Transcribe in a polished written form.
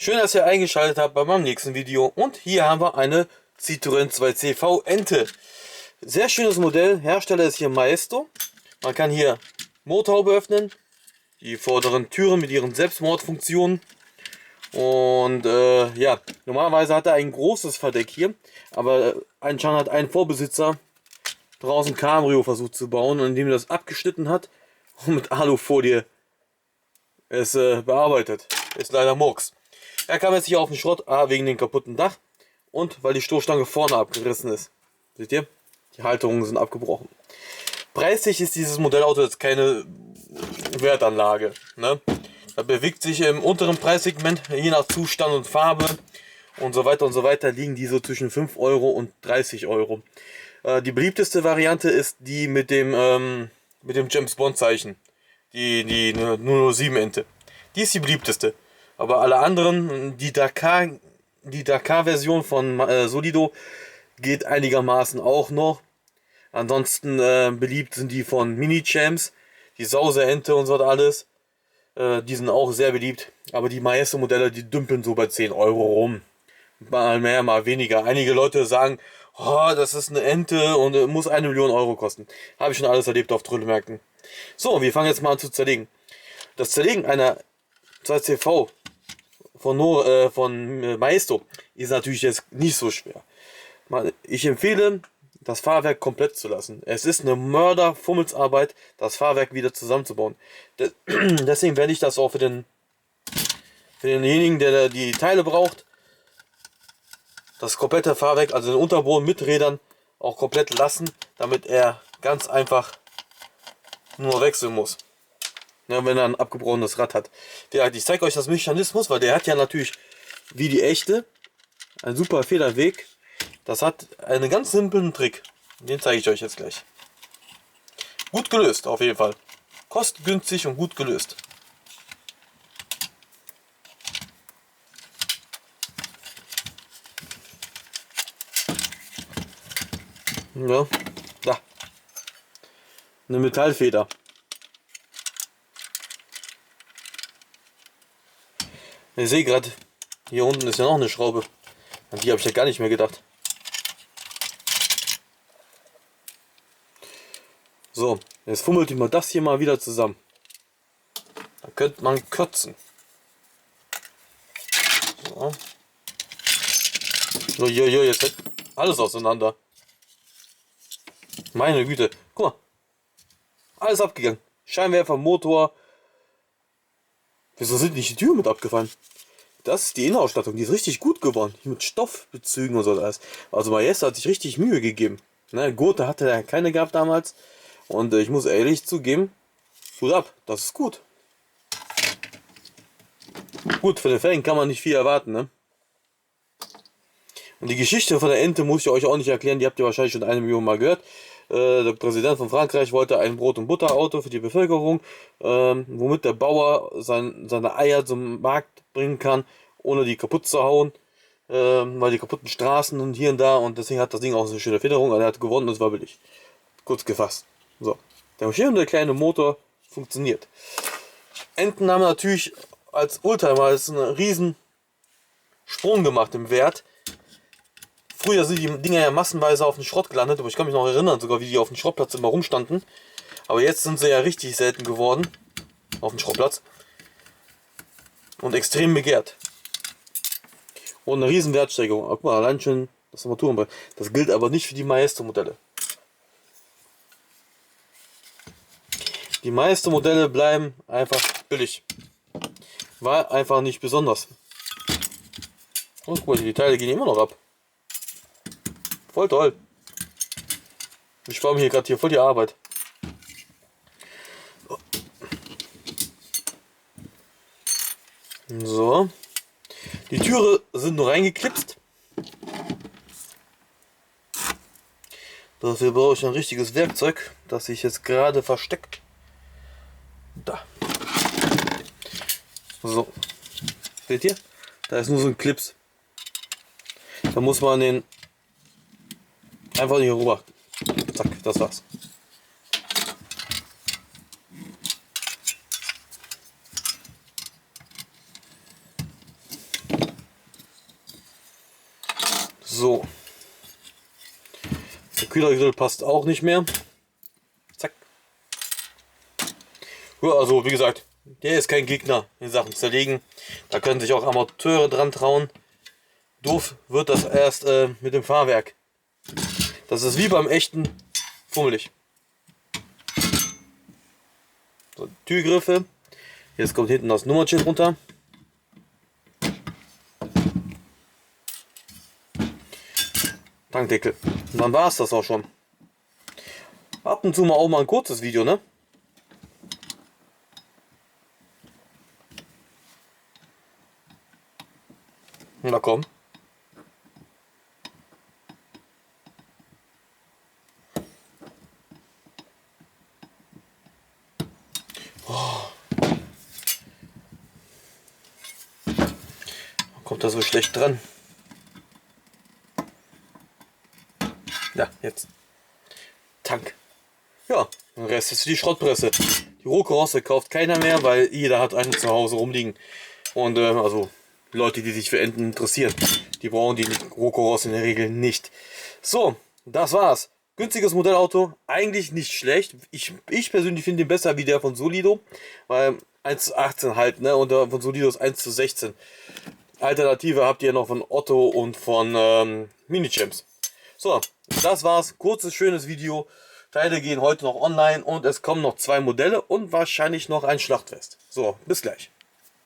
Schön, dass ihr eingeschaltet habt bei meinem nächsten Video. Und hier haben wir eine Citroën 2CV Ente. Sehr schönes Modell. Hersteller ist hier Maestro. Man kann hier Motorhaube öffnen, die vorderen Türen mit ihren Selbstmordfunktionen. Und ja, normalerweise hat er ein großes Verdeck hier, aber anscheinend hat ein Vorbesitzer draußen Cabrio versucht zu bauen, und indem er das abgeschnitten hat und mit Alufolie es bearbeitet. Ist leider Murks. Er kam jetzt hier auf den Schrott, wegen dem kaputten Dach und weil die Stoßstange vorne abgerissen ist. Seht ihr? Die Halterungen sind abgebrochen. Preislich ist dieses Modellauto jetzt keine Wertanlage. Ne? Da bewegt sich im unteren Preissegment, je nach Zustand und Farbe und so weiter, liegen die so zwischen 5 Euro und 30 Euro. Die beliebteste Variante ist die mit dem James Bond Zeichen. Die 007 Ente. Die ist die beliebteste. Aber alle anderen, die Dakar-Version von Solido geht einigermaßen auch noch. Ansonsten beliebt sind die von Mini-Champs, die Sauseente und so alles. Die sind auch sehr beliebt. Aber die meisten Modelle, die dümpeln so bei 10 Euro rum. Mal mehr, mal weniger. Einige Leute sagen, oh, das ist eine Ente und muss 1 Million Euro kosten. Habe ich schon alles erlebt auf Trödelmärkten. So, wir fangen jetzt mal an zu zerlegen. Das Zerlegen einer 2CV von Maestro ist natürlich jetzt nicht so schwer. Ich empfehle, das Fahrwerk komplett zu lassen. Es ist eine Mörder-Fummelsarbeit, das Fahrwerk wieder zusammenzubauen. Deswegen werde ich das auch für denjenigen, der die Teile braucht, das komplette Fahrwerk, also den Unterboden mit Rädern, auch komplett lassen, damit er ganz einfach nur wechseln muss. Ja, wenn er ein abgebrochenes Rad hat. Ich zeige euch das Mechanismus, weil der hat ja natürlich, wie die echte, einen super Federweg. Das hat einen ganz simplen Trick. Den zeige ich euch jetzt gleich. Gut gelöst, auf jeden Fall. Kostengünstig und gut gelöst. Ja, da. Eine Metallfeder. Ich sehe gerade, hier unten ist ja noch eine Schraube. An die habe ich ja gar nicht mehr gedacht. So, jetzt fummelt mal das hier mal wieder zusammen. Da könnte man kürzen. So. Jojojo, jetzt fällt alles auseinander. Meine Güte, guck mal. Alles abgegangen. Scheinwerfer, Motor. Wieso sind nicht die Türen mit abgefallen? Das ist die Innenausstattung, die ist richtig gut geworden. Hier mit Stoffbezügen und so alles. Also Maestro hat sich richtig Mühe gegeben. Ne, Gurte hatte er keine gehabt damals. Und ich muss ehrlich zugeben, Hut ab, das ist gut. Gut, von den Fällen kann man nicht viel erwarten, ne? Und die Geschichte von der Ente muss ich euch auch nicht erklären, die habt ihr wahrscheinlich schon 1 Million Mal gehört. Der Präsident von Frankreich wollte ein Brot- und Butterauto für die Bevölkerung, womit der Bauer seine Eier zum Markt bringen kann, ohne die kaputt zu hauen, weil die kaputten Straßen und hier und da, und deswegen hat das Ding auch so eine schöne Federung, er hat gewonnen und es war billig. Kurz gefasst. So, der schöne kleine Motor funktioniert. Enten haben natürlich als Oldtimer einen riesen Sprung gemacht im Wert. Früher sind die Dinger ja massenweise auf den Schrott gelandet, aber ich kann mich noch erinnern, sogar wie die auf dem Schrottplatz immer rumstanden. Aber jetzt sind sie ja richtig selten geworden auf dem Schrottplatz und extrem begehrt. Und eine riesen Wertsteigerung. Guck mal, allein schon das Armaturenbrett. Das gilt aber nicht für die Maestro-Modelle. Die meisten Modelle bleiben einfach billig. War einfach nicht besonders. Und guck mal, die Teile gehen immer noch ab. Voll toll. Ich spare mir hier gerade voll die Arbeit. So. Die Türe sind nur reingeklipst. Dafür brauche ich ein richtiges Werkzeug, das sich jetzt gerade versteckt. Da. So. Seht ihr? Da ist nur so ein Clips. Da muss man den einfach hier rüber. Zack, das war's. So. Der Kühlergrill passt auch nicht mehr. Zack. Ja, also wie gesagt, der ist kein Gegner in Sachen Zerlegen. Da können sich auch Amateure dran trauen. Doof wird das erst mit dem Fahrwerk. Das ist wie beim echten fummelig. So, Türgriffe. Jetzt kommt hinten das Nummernschild runter. Tankdeckel. Und dann war es das auch schon. Ab und zu mal auch mal ein kurzes Video, ne? Na komm. Kommt da so schlecht dran. Ja, jetzt. Tank. Ja, der Rest ist die Schrottpresse. Die Rohkarosse kauft keiner mehr, weil jeder hat eine zu Hause rumliegen. Und also Leute, die sich für Enten interessieren, die brauchen die Rohkarosse in der Regel nicht. So, das war's. Günstiges Modellauto, eigentlich nicht schlecht. Ich persönlich finde ihn besser wie der von Solido, weil 1:18 halt, ne? Und der von Solido ist 1:16. Alternative habt ihr noch von Otto und von Minichamps. So, das war's. Kurzes, schönes Video. Teile gehen heute noch online und es kommen noch 2 Modelle und wahrscheinlich noch ein Schlachtfest. So, bis gleich.